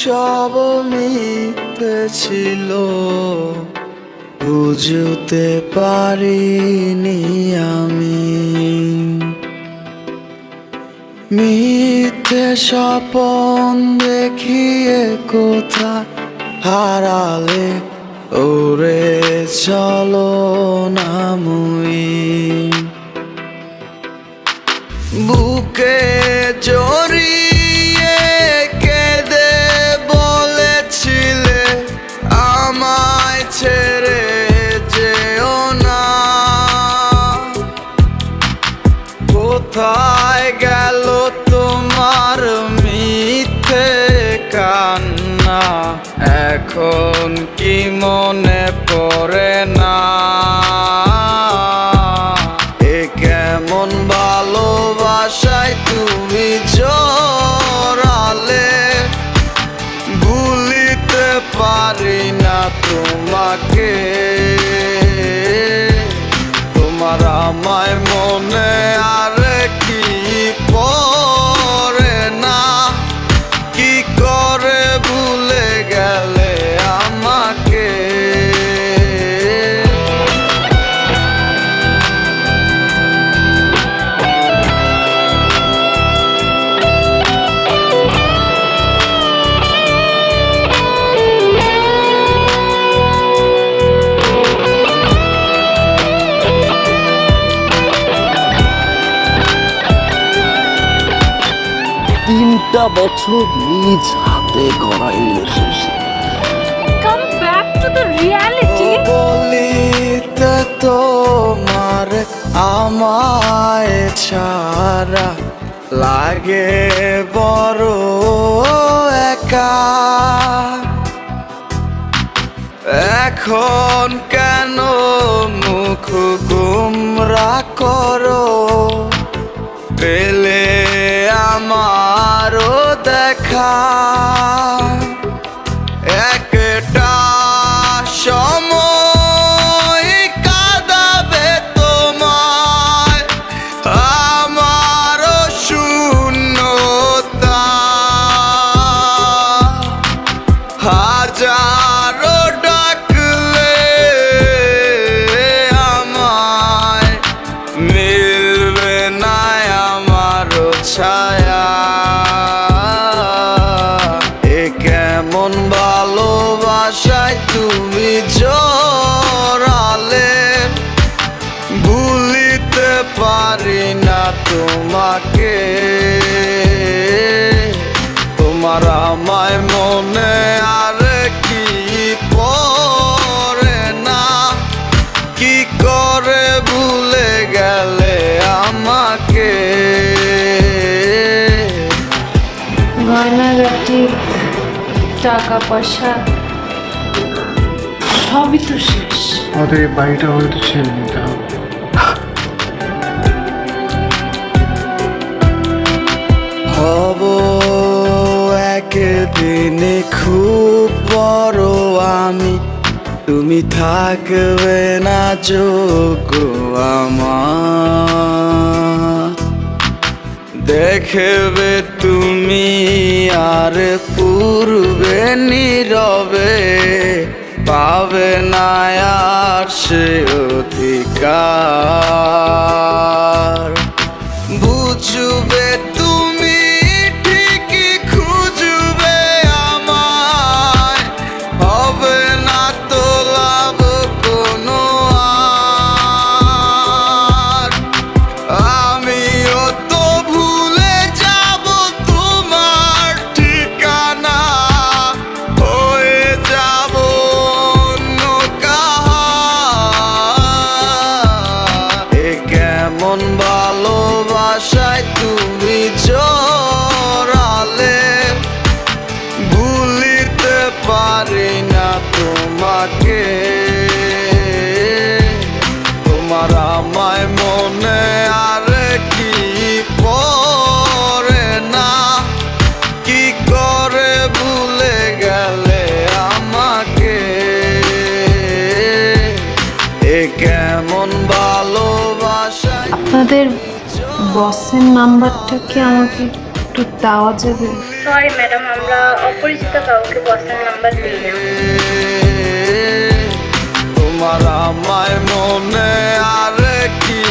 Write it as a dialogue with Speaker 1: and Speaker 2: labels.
Speaker 1: সব মিথ্যে ছিল, বুঝতে পারিনি আমি। মিথ্যে স্বপন দেখিয়ে কোথা হারালে ওরে চলো না মুই। বুকে জড়িয়ে কেঁদে বলেছিলে আমায় ছেড়ে যেও না। কোথায় গেল তোমার মিথ্যে কান্না, এখন কি মনে পড়ে না? এ কেমন ভালোবাসায় তুমি জড়ালে, ভুলিতে পারি না তোমাকে। তোমার আমায় মনে আর কি পড়ে না, কি করে ভুলে গেলে আমাকে।
Speaker 2: তিনটা বছর নিজ হাতে গড়া relationship.
Speaker 3: Come back to the reality.
Speaker 1: বলিতে তোমার আমায় ছাড়া লাগে বড় একা। এখন কেন মুখ গুমরা করো, পেলে আমারও দেখা। একটা সময় কাঁদাবে তোমায় আমারও শূন্যতা। হাজারো ডাকলে আমায় মিলবে না আমারও ছায়া। এ কেমন ভালোবাসায় তুমি জড়ালে, ভুলিতে পারি না তোমাকে। তোমার আমায় মনে আর কি পড়ে না, কি করে ভুলে গেলে আমাকে।
Speaker 3: গয়নাগাটি, টাকা পয়সা সবই তো শেষ।
Speaker 4: আমাদের এই বাড়িটা হয়তো ছেড়ে নিতে হবে।
Speaker 1: হব একদিন খুব বড় আমি, তুমি থাকবে না যোগ্য আমার। দেখবে তুমি আর পূর্বে নীরবে, পাবে না আর সে অধিকার। বুঝবে তুমি ঠিকই খুঁজবে আমায়, হবে না তো লাভ কোনো আর। আমিও তো ভুলে যাব তোমার ঠিকানা, হয়ে যাব অন্য কাহার। এ কেমন ভালোবাসায় তুমি জড়ালে, ভুলিতে পারি না তোমাকে। তোমার আমায় মনে আর কি পড়ে না, কি করে ভুলে গেলে আমাকে। এ কেমন ভালোবাসা।
Speaker 3: আপনাদের বসের নাম্বারটা কি আমাকে একটু একটু দেওয়া যাবে?
Speaker 5: সরি ম্যাডাম, আমরা অপরিচিত কাউকে বসের নাম্বার দিই না।
Speaker 1: তোমার আমায় মনে আর কি